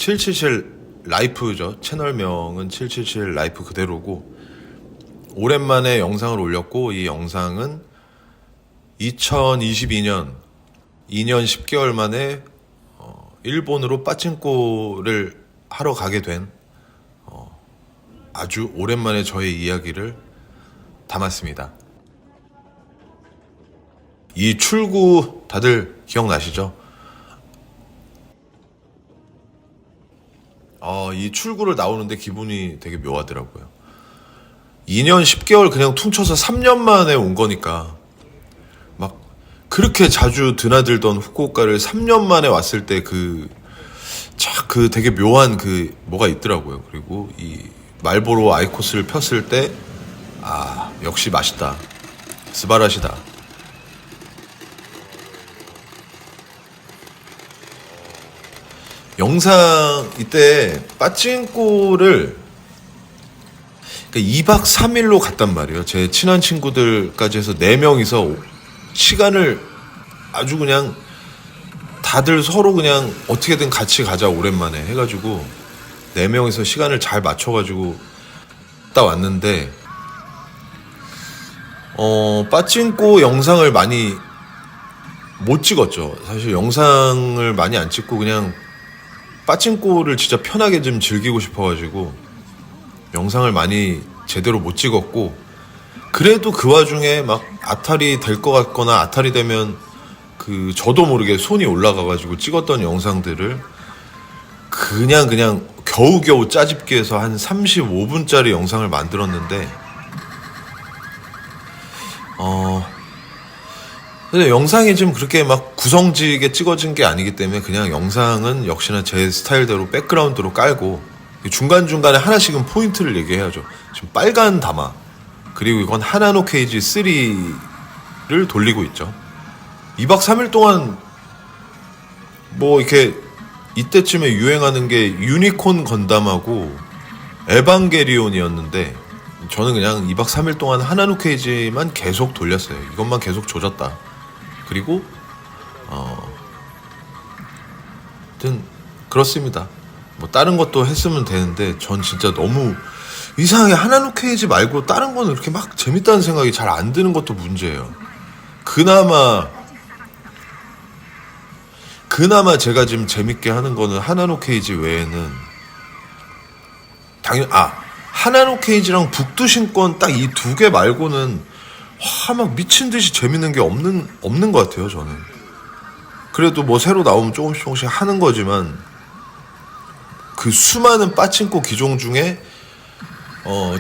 777 라이프죠. 채널명은 777 라이프 그대로고, 오랜만에 영상을 올렸고, 이 영상은 2022년 2년 10개월 만에 일본으로 빠친코를 하러 가게 된 아주 오랜만에 저의 이야기를 담았습니다. 이 출구 다들 기억나시죠? 이 출구를 나오는데 기분이 되게 묘하더라고요. 2년 10개월 그냥 퉁쳐서 3년 만에 온 거니까 막 그렇게 자주 드나들던 후쿠오카를 3년 만에 왔을 때 그 되게 묘한 그 뭐가 있더라고요. 그리고 이 말보로 아이코스를 폈을 때 역시 맛있다, 스바라시다. 영상 이때 빠친코를 2박 3일로 갔단 말이에요. 제 친한 친구들까지 해서 4명이서 시간을 아주 그냥 다들 서로 그냥 어떻게든 같이 가자 오랜만에 해가지고 4명이서 시간을 잘 맞춰가지고 갔다 왔는데 빠친코 영상을 많이 못 찍었죠. 사실 영상을 많이 안 찍고 그냥 빠친코를 진짜 편하게 좀 즐기고 싶어가지고 영상을 많이 제대로 못 찍었고, 그래도 그 와중에 막 아탈이 될 것 같거나 아탈이 되면 저도 모르게 손이 올라가가지고 찍었던 영상들을 그냥 겨우겨우 짜집기해서 한 35분짜리 영상을 만들었는데 근데 영상이 좀 그렇게 막 구성지게 찍어진 게 아니기 때문에 그냥 영상은 역시나 제 스타일대로 백그라운드로 깔고 중간중간에 하나씩은 포인트를 얘기해야죠. 지금 빨간 다마, 그리고 이건 하나노 케이지 3를 돌리고 있죠. 2박 3일 동안 뭐 이렇게 이때쯤에 유행하는 게 유니콘 건담하고 에반게리온이었는데 저는 그냥 2박 3일 동안 하나노 케이지만 계속 돌렸어요. 이것만 계속 조졌다. 그리고 하여튼 그렇습니다. 뭐 다른 것도 했으면 되는데 전 진짜 너무 이상하게 하나노 케이지 말고 다른 거는 그렇게 막 재밌다는 생각이 잘 안 드는 것도 문제예요. 그나마 제가 지금 재밌게 하는 거는 하나노 케이지 외에는 당연히 하나노 케이지랑 북두신권 딱 이 2개 말고는 막 미친 듯이 재밌는 게 없는 것 같아요. 저는 그래도 뭐 새로 나오면 조금씩 하는 거지만 그 수많은 빠친코 기종 중에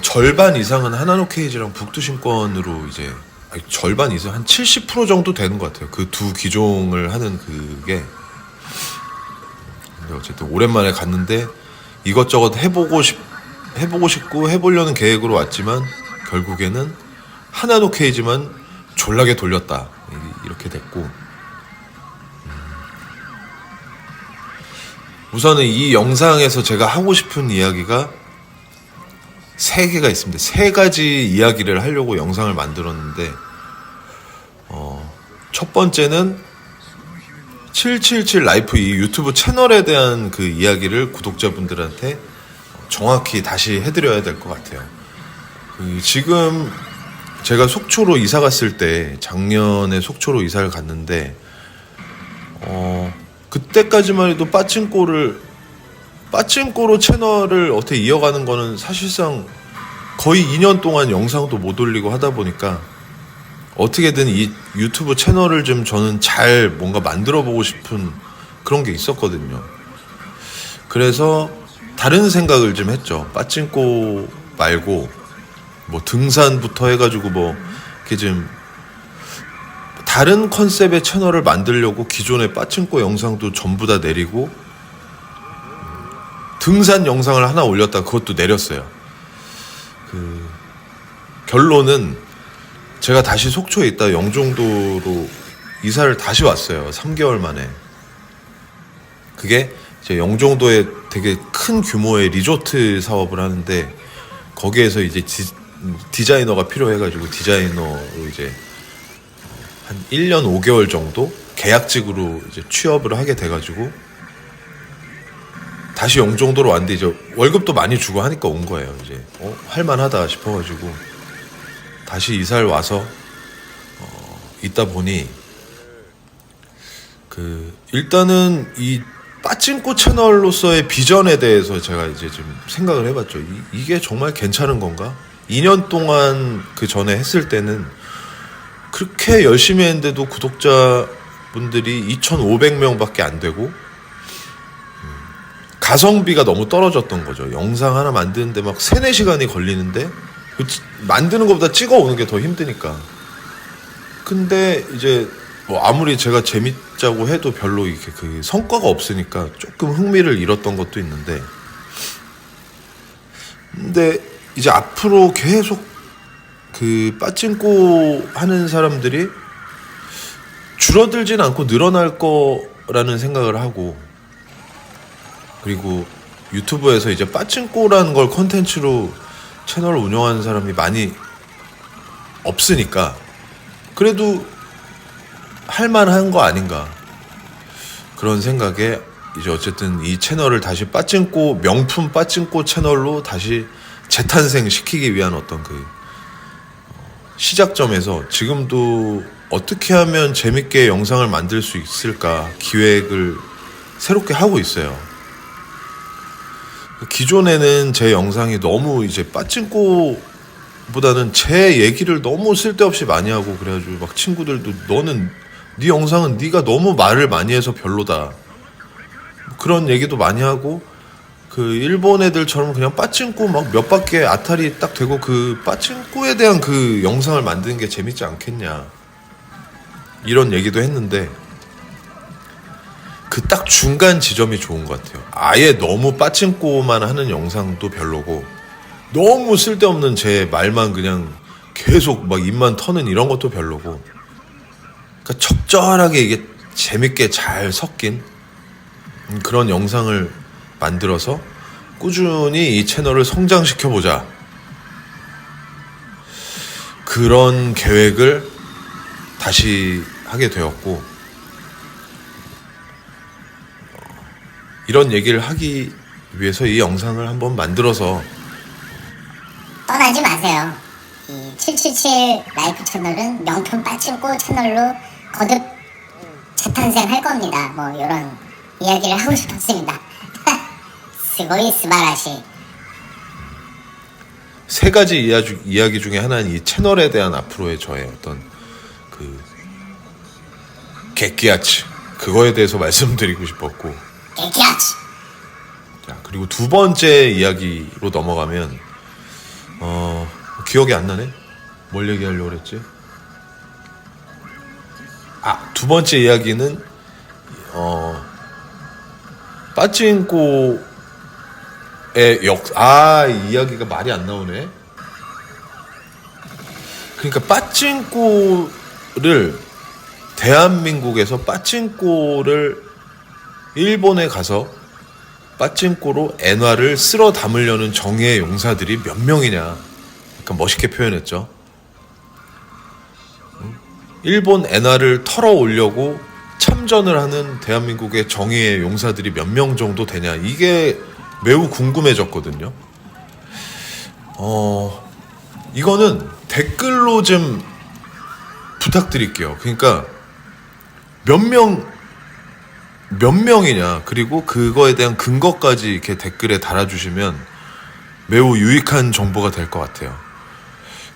절반 이상은 하나노 케이지랑 북두신권으로 이제 절반 이상 한 70% 정도 되는 것 같아요. 그 두 기종을 하는 그게. 근데 어쨌든 오랜만에 갔는데 이것저것 해보고 싶고 해보려는 계획으로 왔지만 결국에는 하나노 케이지만 졸라게 돌렸다, 이렇게 됐고, 우선은 이 영상에서 제가 하고 싶은 이야기가 3개가 있습니다. 3가지 이야기를 하려고 영상을 만들었는데 첫 번째는 777 라이프 이 유튜브 채널에 대한 그 이야기를 구독자분들한테 정확히 다시 해드려야 될 것 같아요. 지금 제가 속초로 이사 갔을 때, 작년에 속초로 이사를 갔는데 그때까지만 해도 빠친코로 채널을 어떻게 이어가는 거는 사실상 거의 2년 동안 영상도 못 올리고 하다 보니까 어떻게든 이 유튜브 채널을 좀 저는 잘 뭔가 만들어 보고 싶은 그런 게 있었거든요. 그래서 다른 생각을 좀 했죠. 빠친코 말고 뭐 등산부터 해가지고 뭐 이렇게 좀 다른 컨셉의 채널을 만들려고 기존의 빠친코 영상도 전부 다 내리고 등산 영상을 하나 올렸다 그것도 내렸어요. 결론은 제가 다시 속초에 있다 영종도로 이사를 다시 왔어요. 3개월 만에. 그게 이제 영종도에 되게 큰 규모의 리조트 사업을 하는데 거기에서 이제 디자이너가 필요해가지고 디자이너로 이제 한 1년 5개월 정도 계약직으로 이제 취업을 하게 돼가지고 다시 영종도로 왔는데 이제 월급도 많이 주고 하니까 온 거예요. 이제 할만하다 싶어가지고 다시 이사를 와서 있다 보니 일단은 이 빠찡코 채널로서의 비전에 대해서 제가 이제 좀 생각을 해봤죠. 이게 정말 괜찮은 건가? 2년 동안 그 전에 했을 때는 그렇게 열심히 했는데도 구독자분들이 2,500명밖에 안 되고 가성비가 너무 떨어졌던 거죠. 영상 하나 만드는데 막 3, 4시간이 걸리는데 만드는 것보다 찍어오는 게 더 힘드니까. 근데 이제 뭐 아무리 제가 재밌자고 해도 별로 이렇게 그 성과가 없으니까 조금 흥미를 잃었던 것도 있는데, 근데 이제 앞으로 계속 그 빠찡코 하는 사람들이 줄어들진 않고 늘어날 거라는 생각을 하고, 그리고 유튜브에서 이제 빠찡코라는 걸 콘텐츠로 채널을 운영하는 사람이 많이 없으니까 그래도 할만한 거 아닌가 그런 생각에 이제 어쨌든 이 채널을 다시 빠찡코 명품 빠찡코 채널로 다시 재탄생시키기 위한 어떤 그 시작점에서 지금도 어떻게 하면 재밌게 영상을 만들 수 있을까 기획을 새롭게 하고 있어요. 기존에는 제 영상이 너무 이제 빠찡코보다는 제 얘기를 너무 쓸데없이 많이 하고 그래가지고 막 친구들도 너는 네 영상은 네가 너무 말을 많이 해서 별로다 그런 얘기도 많이 하고, 그 일본 애들처럼 그냥 빠찡코 막 몇 바퀴 아타리 딱 되고 그 빠찡코에 대한 그 영상을 만드는 게 재밌지 않겠냐 이런 얘기도 했는데, 그 딱 중간 지점이 좋은 것 같아요. 아예 너무 빠찡코만 하는 영상도 별로고 너무 쓸데없는 제 말만 그냥 계속 막 입만 터는 이런 것도 별로고, 그러니까 적절하게 이게 재밌게 잘 섞인 그런 영상을 만들어서 꾸준히 이 채널을 성장시켜보자, 그런 계획을 다시 하게 되었고, 이런 얘기를 하기 위해서 이 영상을 한번 만들어서 떠나지 마세요. 이 777 라이프 채널은 명품 빠찡코 채널로 거듭 재탄생할 겁니다. 뭐 이런 이야기를 하고 싶었습니다. 스고이 스바라시. 3가지 이야기 중에 하나는 이 채널에 대한 앞으로의 저의 어떤 그 객기아츠 그거에 대해서 말씀드리고 싶었고, 객기아츠. 자, 그리고 2번째 이야기로 넘어가면 기억이 안 나네. 뭘 얘기하려고 그랬지? 2번째 이야기는 빠찡코의 이야기가 말이 안 나오네. 그러니까 빠찡코를 대한민국에서 빠찡코를 일본에 가서 빠찡코로 엔화를 쓸어 담으려는 정의의 용사들이 몇 명이냐. 약간 멋있게 표현했죠. 일본 엔화를 털어 오려고 참전을 하는 대한민국의 정의의 용사들이 몇 명 정도 되냐. 이게 매우 궁금해졌거든요. 이거는 댓글로 좀 부탁드릴게요. 그러니까 몇 명이냐, 그리고 그거에 대한 근거까지 이렇게 댓글에 달아주시면 매우 유익한 정보가 될 것 같아요.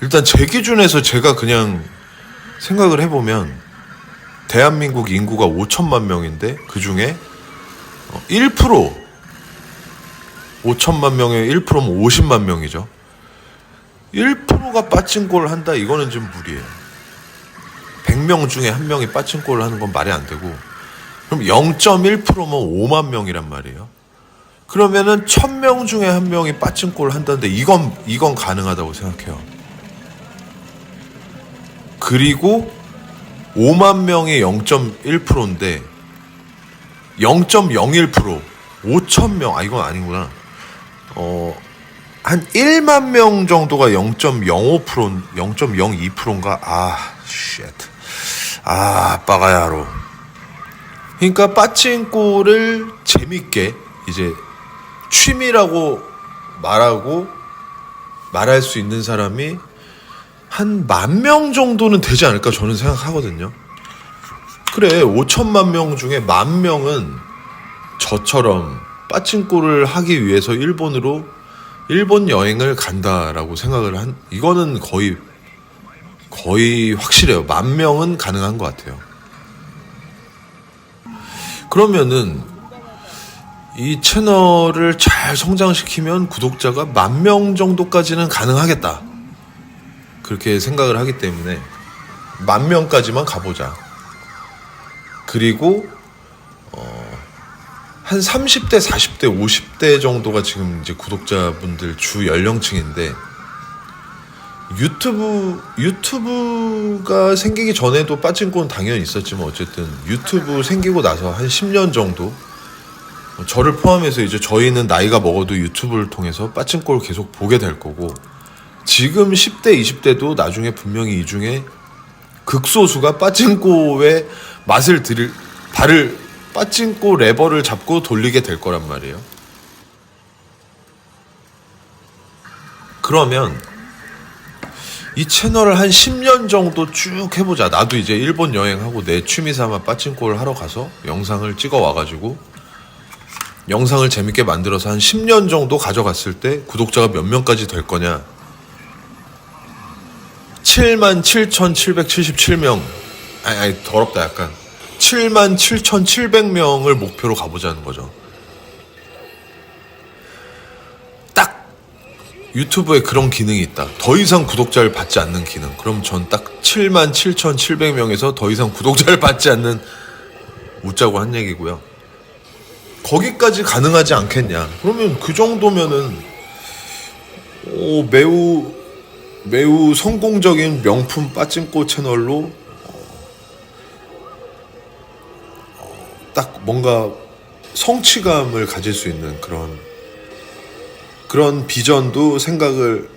일단 제 기준에서 제가 그냥 생각을 해보면 대한민국 인구가 5천만 명인데 그 중에 1% 5천만 명의 1%면 50만 명이죠. 1%가 빠찡코를 한다, 이거는 좀 무리예요. 100명 중에 1명이 빠찡코를 하는 건 말이 안 되고, 그럼 0.1%면 5만 명이란 말이에요. 그러면은 1000명 중에 1명이 빠찡코를 한다는데 이건 가능하다고 생각해요. 그리고 5만 명이 0.1%인데 0.01% 5,000명, 이건 아니구나. 한 1만 명 정도가 0.05% 0.02%인가? 빠가야로. 그러니까 빠찡코를 재밌게 이제 취미라고 말할 수 있는 사람이 한 10,000명 정도는 되지 않을까 저는 생각하거든요. 그래, 5천만 명 중에 10,000명은 저처럼 빠친코를 하기 위해서 일본 여행을 간다라고 생각을 이거는 거의 확실해요. 10,000명은 가능한 것 같아요. 그러면은 이 채널을 잘 성장시키면 구독자가 10,000명 정도까지는 가능하겠다. 그렇게 생각을 하기 때문에 10,000명까지만 가보자. 그리고 한 30대, 40대, 50대 정도가 지금 이제 구독자분들 주 연령층인데 유튜브가 생기기 전에도 빠친코는 당연히 있었지만 어쨌든 유튜브 생기고 나서 한 10년 정도 저를 포함해서 이제 저희는 나이가 먹어도 유튜브를 통해서 빠친코를 계속 보게 될 거고 지금 10대, 20대도 나중에 분명히 이 중에 극소수가 빠친코의 맛을 빠친코 레버를 잡고 돌리게 될 거란 말이에요. 그러면 이 채널을 한 10년 정도 쭉 해보자. 나도 이제 일본 여행하고 내 취미 삼아 빠친코를 하러 가서 영상을 찍어 와가지고 영상을 재밌게 만들어서 한 10년 정도 가져갔을 때 구독자가 몇 명까지 될 거냐? 77,777명. 아니 더럽다 약간. 77,700명을 목표로 가보자는 거죠. 딱 유튜브에 그런 기능이 있다. 더 이상 구독자를 받지 않는 기능. 그럼 전 딱 77,700명에서 더 이상 구독자를 받지 않는 웃자고 한 얘기고요. 거기까지 가능하지 않겠냐. 그러면 그 정도면은 매우 성공적인 명품 빠친코 채널로 딱 뭔가 성취감을 가질 수 있는 그런 비전도 생각을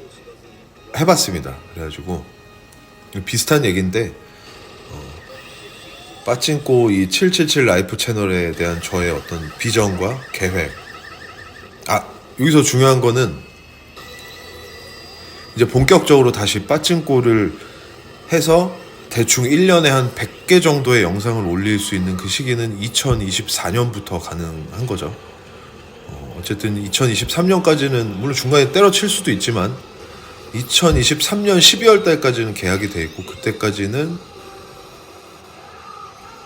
해봤습니다. 그래가지고 비슷한 얘기인데 빠친코 이 777 라이프 채널에 대한 저의 어떤 비전과 계획. 여기서 중요한 거는 이제 본격적으로 다시 빠친코를 해서 대충 1년에 한 100개 정도의 영상을 올릴 수 있는 그 시기는 2024년부터 가능한 거죠. 어쨌든 2023년까지는 물론 중간에 때려칠 수도 있지만 2023년 12월 달까지는 계약이 돼 있고 그때까지는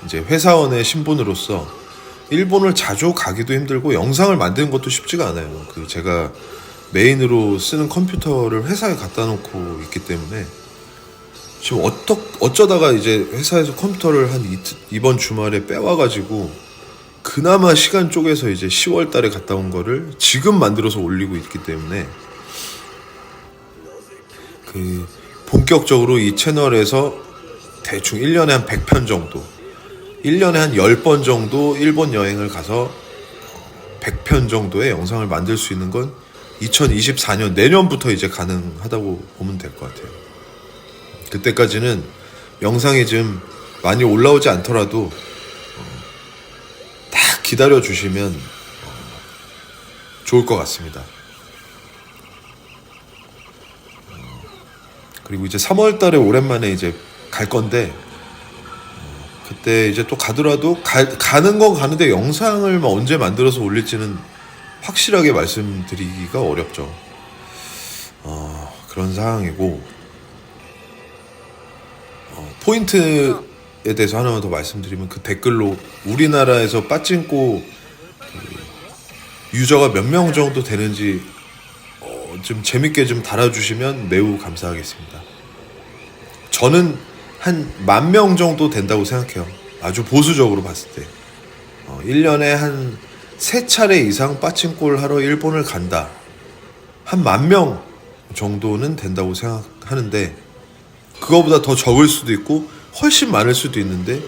이제 회사원의 신분으로서 일본을 자주 가기도 힘들고 영상을 만드는 것도 쉽지가 않아요. 제가 메인으로 쓰는 컴퓨터를 회사에 갖다 놓고 있기 때문에 지금 어쩌다가 이제 회사에서 컴퓨터를 이번 주말에 빼와가지고 그나마 시간 쪼개서 이제 10월 달에 갔다 온 거를 지금 만들어서 올리고 있기 때문에 본격적으로 이 채널에서 대충 1년에 한 100편 정도 1년에 한 10번 정도 일본 여행을 가서 100편 정도의 영상을 만들 수 있는 건 2024년 내년부터 이제 가능하다고 보면 될 것 같아요. 그때까지는 영상이 좀 많이 올라오지 않더라도 딱 기다려 주시면 좋을 것 같습니다. 그리고 이제 3월 달에 오랜만에 이제 갈 건데 그때 이제 또 가더라도 가는 건 가는데 영상을 언제 만들어서 올릴지는 확실하게 말씀드리기가 어렵죠. 그런 상황이고 포인트에 대해서 하나만 더 말씀드리면 그 댓글로 우리나라에서 빠친코 유저가 몇 명 정도 되는지 좀 재밌게 좀 달아주시면 매우 감사하겠습니다. 저는 한 10,000명 정도 된다고 생각해요. 아주 보수적으로 봤을 때 1년에 한 3차례 이상 빠친코를 하러 일본을 간다. 한 10,000명 정도는 된다고 생각하는데 그거보다 더 적을 수도 있고 훨씬 많을 수도 있는데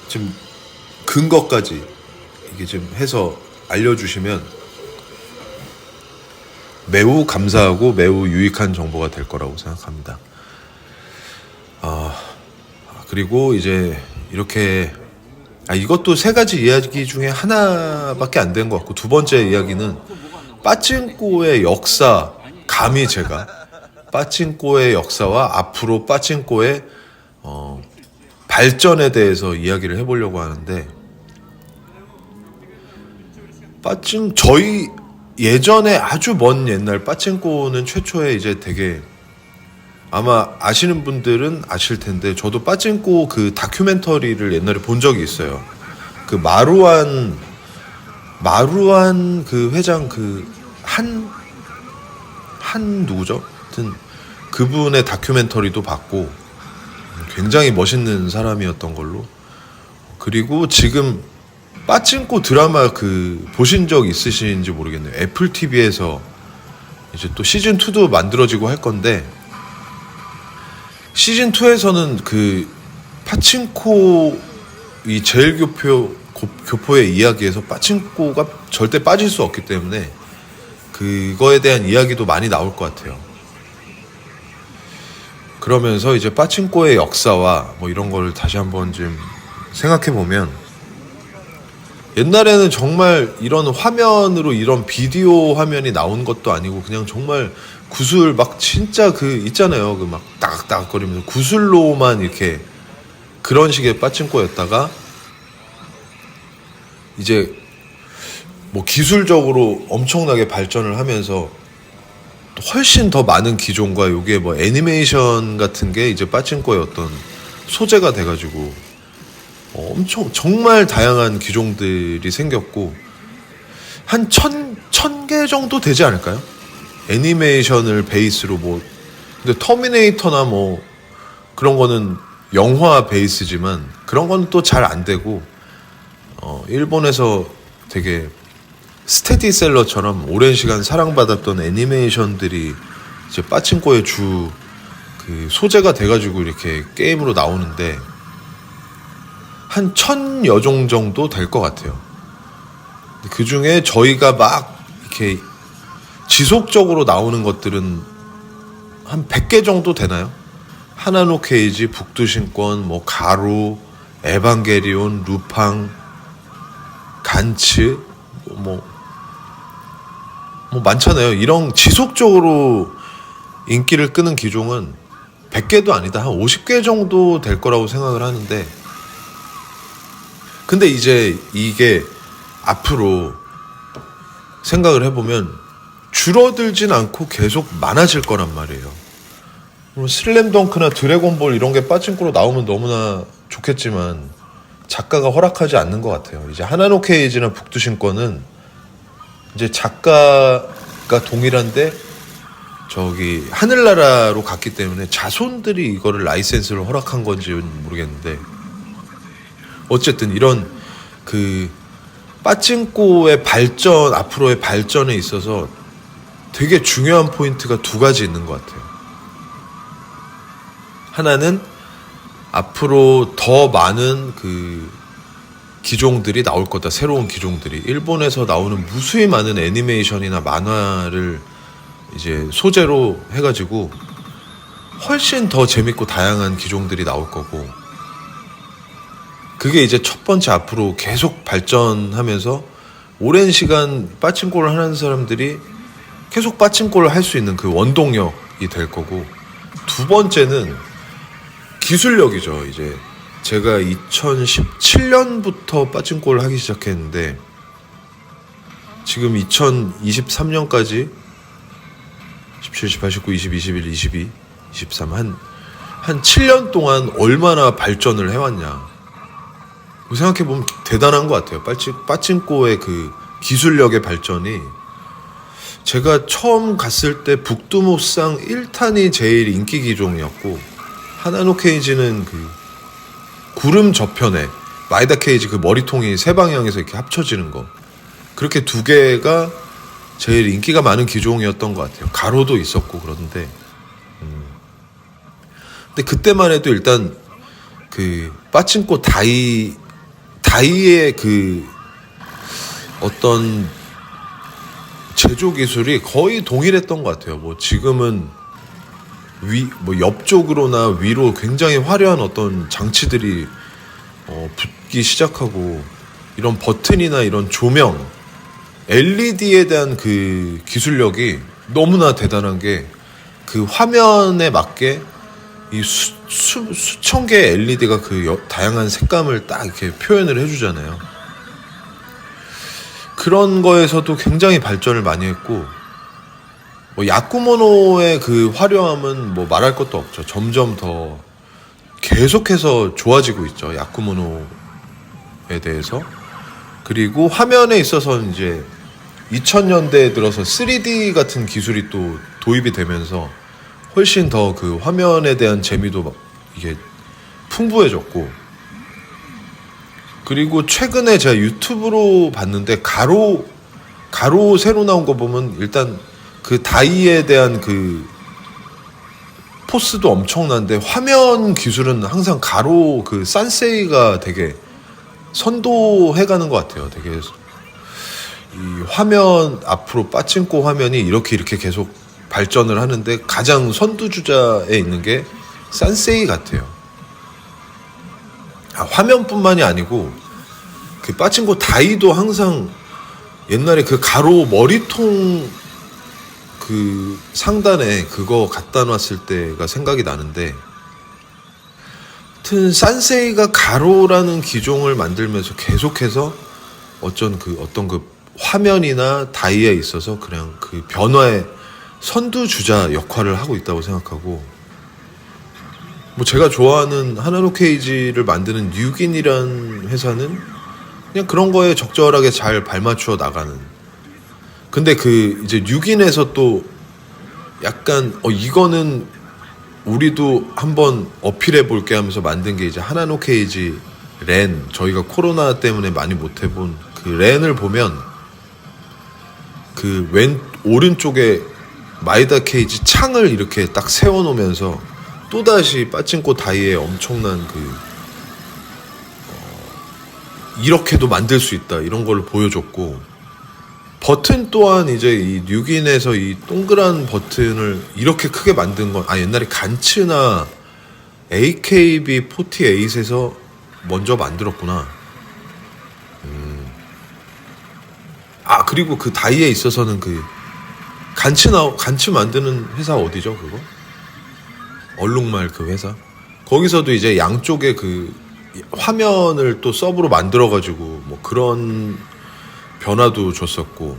좀 근거까지 이게 좀 해서 알려주시면 매우 감사하고 매우 유익한 정보가 될 거라고 생각합니다. 그리고 이제 이렇게 이것도 세 가지 이야기 중에 하나밖에 안 된 것 같고, 두 번째 이야기는 빠찡꼬의 역사, 감히 제가 빠찡꼬의 역사와 앞으로 빠찡꼬의 발전에 대해서 이야기를 해보려고 하는데, 저희 예전에 아주 먼 옛날 빠찡꼬는 최초에 이제 되게, 아마 아시는 분들은 아실 텐데, 저도 빠찡꼬 그 다큐멘터리를 옛날에 본 적이 있어요. 그 마루안 그 회장 한 누구죠? 하여튼 그분의 다큐멘터리도 봤고, 굉장히 멋있는 사람이었던 걸로. 그리고 지금 빠찡꼬 드라마 보신 적 있으신지 모르겠네요. 애플 TV에서 이제 또 시즌 2도 만들어지고 할 건데, 시즌 2에서는 빠찡꼬 이 제일교포의 이야기에서 빠찡꼬가 절대 빠질 수 없기 때문에 그거에 대한 이야기도 많이 나올 것 같아요. 그러면서 이제 빠찡꼬의 역사와 뭐 이런 걸 다시 한번 좀 생각해 보면, 옛날에는 정말 이런 화면으로 이런 비디오 화면이 나온 것도 아니고, 그냥 정말 구슬 막 진짜 있잖아요. 막 따각따각거리면서 구슬로만 이렇게 그런 식의 빠찡꼬였다가, 이제 뭐 기술적으로 엄청나게 발전을 하면서 훨씬 더 많은 기종과 요게 뭐 애니메이션 같은 게 이제 빠찡꼬의 어떤 소재가 돼가지고 엄청 정말 다양한 기종들이 생겼고, 한 1000개 정도 되지 않을까요? 애니메이션을 베이스로 근데 터미네이터나 뭐 그런 거는 영화 베이스지만 그런 건 또 잘 안 되고, 일본에서 되게 스테디셀러처럼 오랜 시간 사랑받았던 애니메이션들이 이제 빠찡꼬의 소재가 돼가지고 이렇게 게임으로 나오는데, 한 1000여 종 정도 될 것 같아요. 그 중에 저희가 막 이렇게 지속적으로 나오는 것들은 한 100개 정도 되나요? 하나노 케이지, 북두신권, 뭐 가루, 에반게리온, 루팡, 간츠, 뭐 많잖아요. 이런 지속적으로 인기를 끄는 기종은 100개도 아니다, 한 50개 정도 될 거라고 생각을 하는데, 근데 이제 이게 앞으로 생각을 해보면 줄어들진 않고 계속 많아질 거란 말이에요. 물론 슬램덩크나 드래곤볼 이런 게 빠찡꼬로 나오면 너무나 좋겠지만 작가가 허락하지 않는 것 같아요. 이제 하나노 케이지나 북두신권은 이제 작가가 동일한데 저기 하늘나라로 갔기 때문에 자손들이 이거를 라이센스를 허락한 건지는 모르겠는데, 어쨌든 이런 빠찡꼬의 발전, 앞으로의 발전에 있어서 되게 중요한 포인트가 두 가지 있는 것 같아요. 하나는 앞으로 더 많은 기종들이 나올 거다. 새로운 기종들이. 일본에서 나오는 무수히 많은 애니메이션이나 만화를 이제 소재로 해가지고 훨씬 더 재밌고 다양한 기종들이 나올 거고, 그게 이제 첫 번째, 앞으로 계속 발전하면서 오랜 시간 빠찡꼬를 하는 사람들이 계속 빠찡꼬를 할 수 있는 그 원동력이 될 거고, 두 번째는 기술력이죠. 이제 제가 2017년부터 빠찡꼬를 하기 시작했는데 지금 2023년까지 17, 18, 19, 20, 21, 22, 23 한 7년 동안 얼마나 발전을 해왔냐. 생각해보면 대단한 것 같아요. 빠찡꼬의 기술력의 발전이, 제가 처음 갔을 때 북두무쌍 1탄이 제일 인기 기종이었고, 하나노 케이지는 구름 저편에 마이다 케이지 머리통이 세 방향에서 이렇게 합쳐지는 거, 그렇게 두 개가 제일 인기가 많은 기종이었던 것 같아요. 가로도 있었고 그런데, 근데 그때만 해도 일단 빠찡꼬 다이의 어떤 제조 기술이 거의 동일했던 것 같아요. 뭐 지금은 옆쪽으로나 위로 굉장히 화려한 어떤 장치들이 붙기 시작하고 이런 버튼이나 이런 조명 LED에 대한 그 기술력이 너무나 대단한 게 그 화면에 맞게 이 수천 개의 LED가 그 다양한 색감을 딱 이렇게 표현을 해주잖아요. 그런 거에서도 굉장히 발전을 많이 했고, 뭐 야쿠모노의 그 화려함은 뭐 말할 것도 없죠. 점점 더 계속해서 좋아지고 있죠. 야쿠모노에 대해서. 그리고 화면에 있어서는 이제 2000년대에 들어서 3D 같은 기술이 또 도입이 되면서 훨씬 더 그 화면에 대한 재미도 이게 풍부해졌고, 그리고 최근에 제가 유튜브로 봤는데 가로 새로 나온 거 보면 일단 그 다이에 대한 그 포스도 엄청난데 화면 기술은 항상 가로 그 산세이가 되게 선도해가는 것 같아요. 되게 이 화면 앞으로 빠친코 화면이 이렇게 계속 발전을 하는데 가장 선두주자에 있는 게 산세이 같아요. 화면뿐만이 아니고 그 빠친코 다이도 항상 옛날에 그 가로 머리통 그 상단에 그거 갖다 놨을 때가 생각이 나는데, 하여튼 산세이가 가로라는 기종을 만들면서 계속해서 어떤 그 화면이나 다이에 있어서 그냥 그 변화의 선두주자 역할을 하고 있다고 생각하고, 뭐 제가 좋아하는 하나로 케이지를 만드는 뉴긴이라는 회사는 그냥 그런 거에 적절하게 잘 발맞추어 나가는. 근데 그 이제 뉴긴에서 또 약간 이거는 우리도 한번 어필해 볼게 하면서 만든 게 이제 하나노 케이지 렌. 저희가 코로나 때문에 많이 못 해본 그 렌을 보면 그 오른쪽에 마이다 케이지 창을 이렇게 딱 세워놓으면서 또다시 빠친코 다이에 엄청난 이렇게도 만들 수 있다 이런 걸 보여줬고, 버튼 또한 이제 이 뉴긴에서 이 동그란 버튼을 이렇게 크게 만든 건 옛날에 간츠나 AKB48에서 먼저 만들었구나. 그리고 그 다이에 있어서는 그 간츠 만드는 회사 어디죠 그거? 얼룩말 그 회사? 거기서도 이제 양쪽에 그 화면을 또 서브로 만들어가지고 뭐 그런 변화도 줬었고,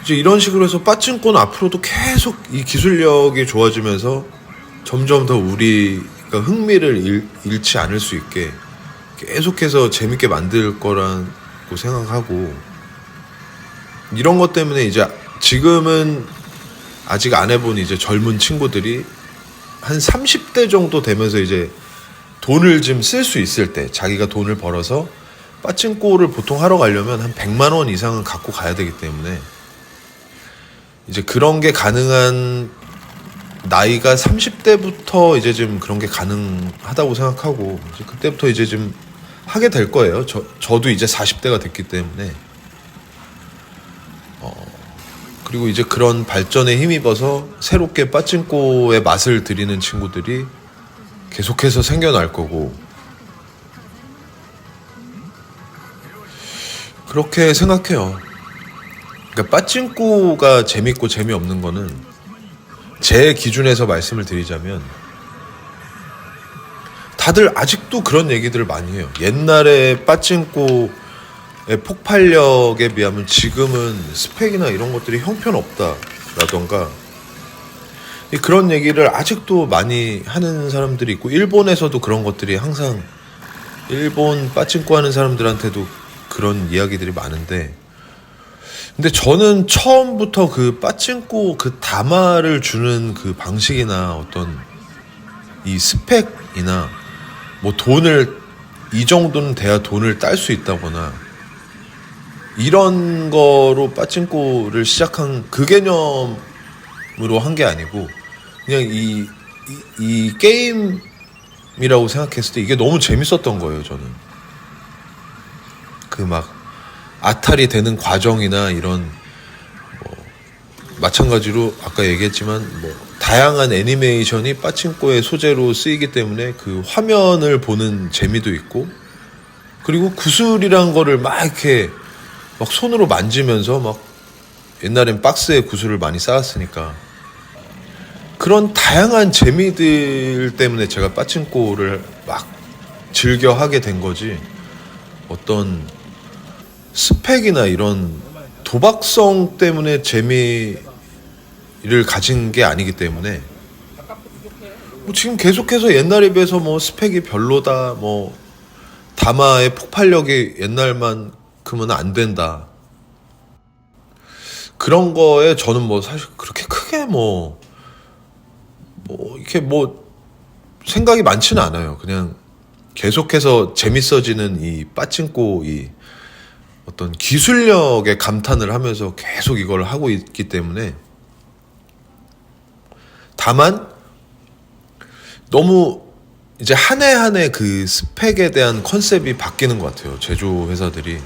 이제 이런 식으로 해서 빠친코는 앞으로도 계속 이 기술력이 좋아지면서 점점 더 우리가 흥미를 잃지 않을 수 있게 계속해서 재밌게 만들 거라고 생각하고, 이런 것 때문에 이제 지금은 아직 안 해본 이제 젊은 친구들이 한 30대 정도 되면서 이제 돈을 좀 쓸 수 있을 때, 자기가 돈을 벌어서 빠친코를 보통 하러 가려면 한 100만 원 이상은 갖고 가야 되기 때문에 이제 그런 게 가능한 나이가 30대부터 이제 좀 그런 게 가능하다고 생각하고, 이제 그때부터 이제 좀 하게 될 거예요. 저도 이제 40대가 됐기 때문에. 그리고 이제 그런 발전에 힘입어서 새롭게 빠친코의 맛을 들이는 친구들이 계속해서 생겨날 거고, 그렇게 생각해요. 그러니까 빠친코가 재밌고 재미없는 거는 제 기준에서 말씀을 드리자면 다들 아직도 그런 얘기들을 많이 해요. 옛날에 빠친코의 폭발력에 비하면 지금은 스펙이나 이런 것들이 형편없다라던가 그런 얘기를 아직도 많이 하는 사람들이 있고, 일본에서도 그런 것들이 항상 일본 빠친코 하는 사람들한테도 그런 이야기들이 많은데, 근데 저는 처음부터 그 빠친코 그 담화를 주는 그 방식이나 어떤 이 스펙이나 뭐 돈을 이 정도는 돼야 돈을 딸 수 있다거나 이런 거로 빠친코를 시작한 그 개념으로 한 게 아니고, 그냥 이 게임이라고 생각했을 때 이게 너무 재밌었던 거예요. 저는 그 막 아탈이 되는 과정이나 이런 뭐 마찬가지로 아까 얘기했지만 뭐 다양한 애니메이션이 빠칭코의 소재로 쓰이기 때문에 그 화면을 보는 재미도 있고, 그리고 구슬이란 거를 막 이렇게 막 손으로 만지면서 막 옛날엔 박스에 구슬을 많이 쌓았으니까 그런 다양한 재미들 때문에 제가 빠칭코를 막 즐겨 하게 된 거지, 어떤 스펙이나 이런 도박성 때문에 재미를 가진 게 아니기 때문에, 뭐 지금 계속해서 옛날에 비해서 뭐 스펙이 별로다, 뭐 다마의 폭발력이 옛날만큼은 안 된다, 그런 거에 저는 뭐 사실 그렇게 크게 뭐 이렇게 뭐 생각이 많지는 않아요. 그냥 계속해서 재밌어지는 이 빠칭코 이 어떤 기술력에 감탄을 하면서 계속 이걸 하고 있기 때문에. 다만 너무 이제 한 해 한 해 그 스펙에 대한 컨셉이 바뀌는 것 같아요, 제조 회사들이.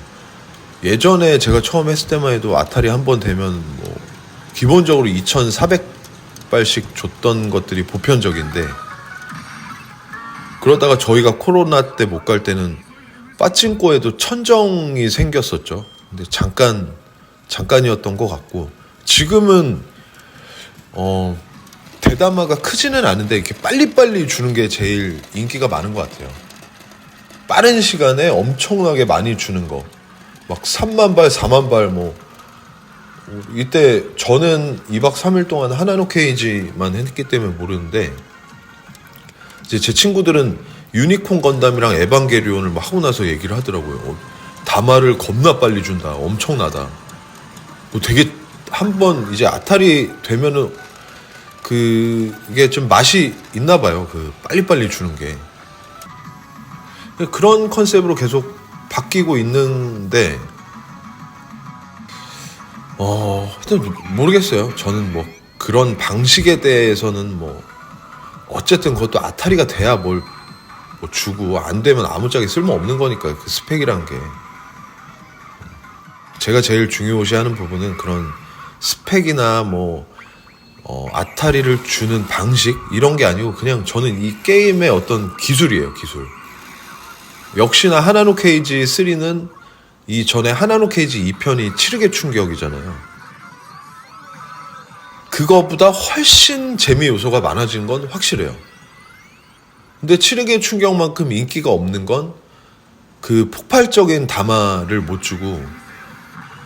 예전에 제가 처음 했을 때만 해도 아타리 한 번 되면 뭐 기본적으로 2,400발씩 줬던 것들이 보편적인데, 그러다가 저희가 코로나 때 못 갈 때는 빠칭코에도 천정이 생겼었죠. 근데 잠깐이었던 것 같고, 지금은 대다마가 크지는 않은데 이렇게 빨리빨리 주는 게 제일 인기가 많은 것 같아요. 빠른 시간에 엄청나게 많이 주는 거, 막 3만 발, 4만 발, 뭐 이때 저는 2박 3일 동안 하나노 케이지만 했기 때문에 모르는데, 이제 제 친구들은 유니콘 건담이랑 에반게리온을 막 하고 나서 얘기를 하더라고요. 다마를 겁나 빨리 준다, 엄청나다. 뭐 되게 한번 이제 아타리 되면은 그게 좀 맛이 있나 봐요, 그 빨리빨리 주는 게. 그런 컨셉으로 계속 바뀌고 있는데, 하여튼 모르겠어요. 저는 뭐 그런 방식에 대해서는 뭐 어쨌든 그것도 아타리가 돼야 뭘 뭐 주고, 안 되면 아무짝에 쓸모없는 거니까, 그 스펙이란 게. 제가 제일 중요시하는 부분은 그런 스펙이나 뭐 아타리를 주는 방식 이런 게 아니고, 그냥 저는 이 게임의 어떤 기술이에요, 기술. 역시나 하나노 케이지 3는 이 전에 하나노 케이지 2편이 치르게 충격이잖아요. 그거보다 훨씬 재미 요소가 많아진 건 확실해요. 근데 치르게 충격만큼 인기가 없는 건 그 폭발적인 담화를 못 주고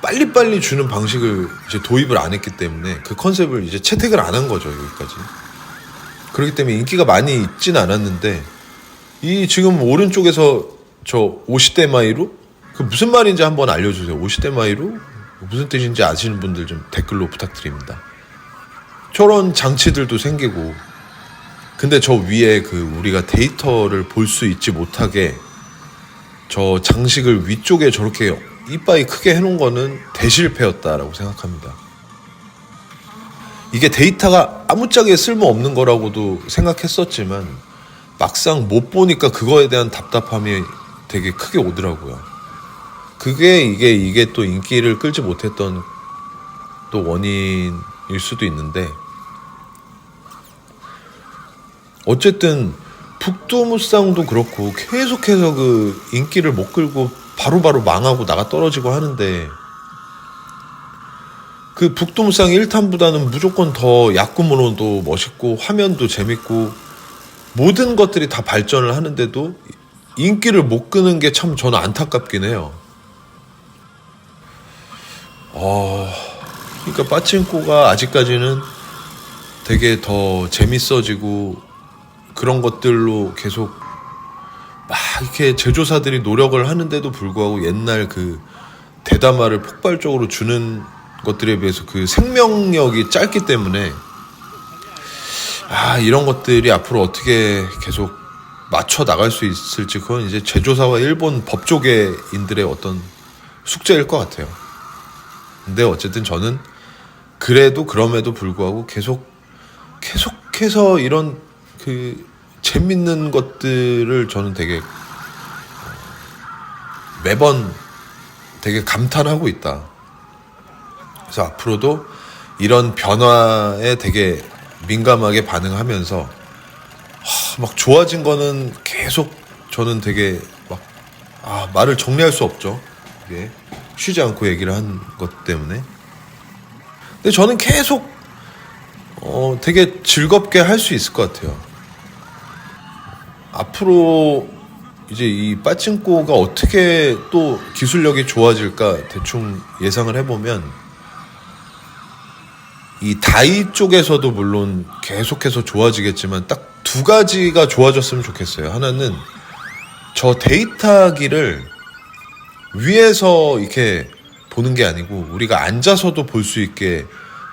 빨리빨리 주는 방식을 이제 도입을 안 했기 때문에, 그 컨셉을 이제 채택을 안 한 거죠, 여기까지. 그렇기 때문에 인기가 많이 있진 않았는데, 이 지금 오른쪽에서 저 오시대 마이루? 그 무슨 말인지 한번 알려주세요. 오시대 마이루? 무슨 뜻인지 아시는 분들 좀 댓글로 부탁드립니다. 저런 장치들도 생기고, 근데 저 위에 그 우리가 데이터를 볼 수 있지 못하게 저 장식을 위쪽에 저렇게 이빨이 크게 해놓은 거는 대실패였다라고 생각합니다. 이게 데이터가 아무짝에 쓸모없는 거라고도 생각했었지만, 막상 못 보니까 그거에 대한 답답함이 되게 크게 오더라고요. 그게 이게 또 인기를 끌지 못했던 또 원인일 수도 있는데, 어쨌든 북두무쌍도 그렇고 계속해서 그 인기를 못 끌고 바로바로 망하고 나가 떨어지고 하는데, 그 북두무쌍 1탄보다는 무조건 더 야구모노도 멋있고 화면도 재밌고 모든 것들이 다 발전을 하는데도 인기를 못 끄는 게 참 저는 안타깝긴 해요. 그러니까 빠칭코가 아직까지는 되게 더 재밌어지고 그런 것들로 계속 막 이렇게 제조사들이 노력을 하는데도 불구하고, 옛날 그 대담화를 폭발적으로 주는 것들에 비해서 그 생명력이 짧기 때문에, 이런 것들이 앞으로 어떻게 계속 맞춰 나갈 수 있을지, 그건 이제 제조사와 일본 법조계인들의 어떤 숙제일 것 같아요. 근데 어쨌든 저는 그래도 그럼에도 불구하고 계속해서 이런 그 재밌는 것들을 저는 되게 매번 되게 감탄하고 있다. 그래서 앞으로도 이런 변화에 되게 민감하게 반응하면서 막 좋아진 거는 계속 저는 되게 막 말을 정리할 수 없죠. 이게 쉬지 않고 얘기를 한 것 때문에. 근데 저는 계속 되게 즐겁게 할 수 있을 것 같아요. 앞으로 이제 이 빠찡꼬가 어떻게 또 기술력이 좋아질까 대충 예상을 해보면, 이 다이 쪽에서도 물론 계속해서 좋아지겠지만 딱 두 가지가 좋아졌으면 좋겠어요. 하나는 저 데이터기를 위에서 이렇게 보는 게 아니고 우리가 앉아서도 볼 수 있게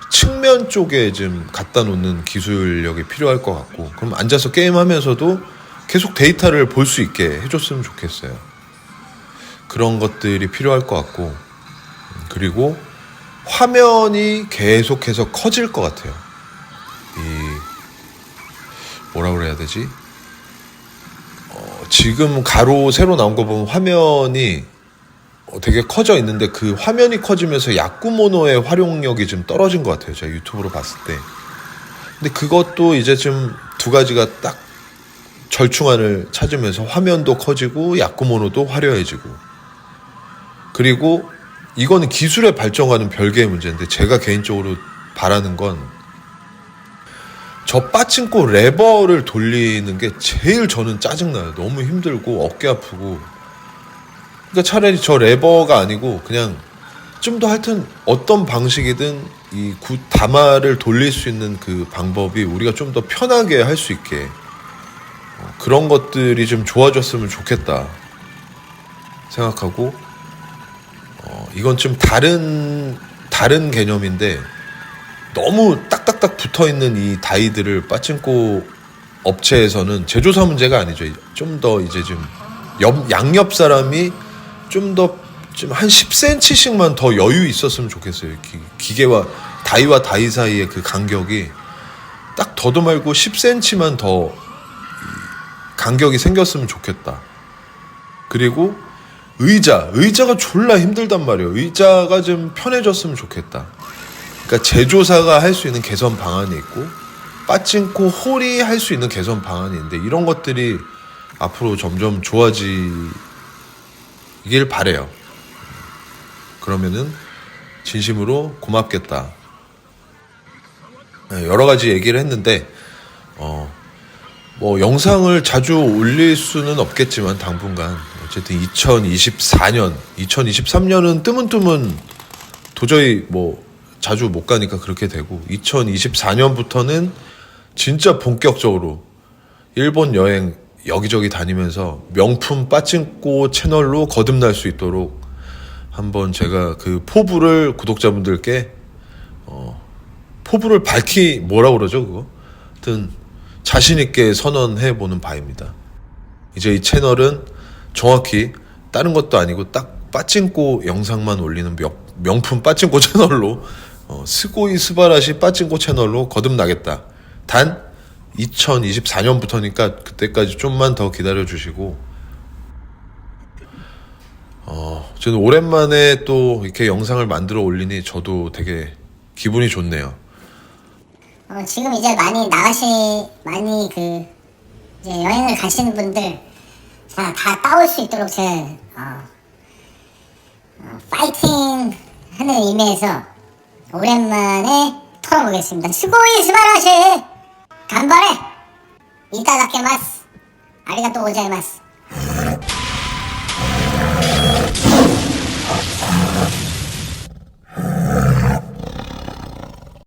측면 쪽에 좀 갖다 놓는 기술력이 필요할 것 같고, 그럼 앉아서 게임하면서도 계속 데이터를 볼 수 있게 해줬으면 좋겠어요. 그런 것들이 필요할 것 같고, 그리고 화면이 계속해서 커질 것 같아요. 뭐라 그래야 되지? 지금 가로 세로 나온 거 보면 화면이 되게 커져 있는데, 그 화면이 커지면서 야쿠모노의 활용력이 좀 떨어진 것 같아요. 제가 유튜브로 봤을 때. 근데 그것도 이제 좀 두 가지가 딱 절충안을 찾으면서 화면도 커지고 야쿠모노도 화려해지고, 그리고 이거는 기술의 발전과는 별개의 문제인데, 제가 개인적으로 바라는 건 저 빠찡꼬 레버를 돌리는 게 제일 저는 짜증나요. 너무 힘들고 어깨 아프고. 그러니까 차라리 저 레버가 아니고 그냥 좀 더 하여튼 어떤 방식이든 이 다마를 돌릴 수 있는 그 방법이 우리가 좀 더 편하게 할 수 있게, 그런 것들이 좀 좋아졌으면 좋겠다 생각하고, 이건 좀 다른 개념인데, 너무 딱딱딱 붙어있는 이 다이들을 빠찡꼬 업체에서는 제조사 문제가 아니죠. 좀 더 이제 좀 양옆 사람이 좀 한 10cm씩만 더 여유 있었으면 좋겠어요. 기계와 다이 사이의 그 간격이 딱 더도 말고 10cm만 더 간격이 생겼으면 좋겠다. 그리고 의자가 졸라 힘들단 말이에요. 의자가 좀 편해졌으면 좋겠다. 그러니까 제조사가 할 수 있는 개선 방안이 있고, 빠찡꼬 홀이 할 수 있는 개선 방안이 있는데, 이런 것들이 앞으로 점점 좋아지길 바래요. 그러면은 진심으로 고맙겠다. 여러 가지 얘기를 했는데, 뭐 영상을 자주 올릴 수는 없겠지만 당분간, 어쨌든 2023년은 뜨문뜨문 도저히 뭐 자주 못 가니까 그렇게 되고, 2024년부터는 진짜 본격적으로 일본 여행 여기저기 다니면서 명품 빠찡꼬 채널로 거듭날 수 있도록 한번 제가 그 포부를 구독자분들께 포부를 뭐라 그러죠 그거? 하여튼 자신 있게 선언해 보는 바입니다. 이제 이 채널은 정확히 다른 것도 아니고 딱 빠찡꼬 영상만 올리는 명품 빠찡꼬 채널로, 스고이 스바라시 빠찡꼬 채널로 거듭나겠다. 단 2024년부터니까 그때까지 좀만 더 기다려 주시고, 저는 오랜만에 또 이렇게 영상을 만들어 올리니 저도 되게 기분이 좋네요. 지금 이제 많이 이제 여행을 가시는 분들 다 따올 수 있도록 제가 파이팅 하는 의미에서 오랜만에 털어보겠습니다. 스고이 스바라시 간발에 이따다케마스 아리가또 고자이마스.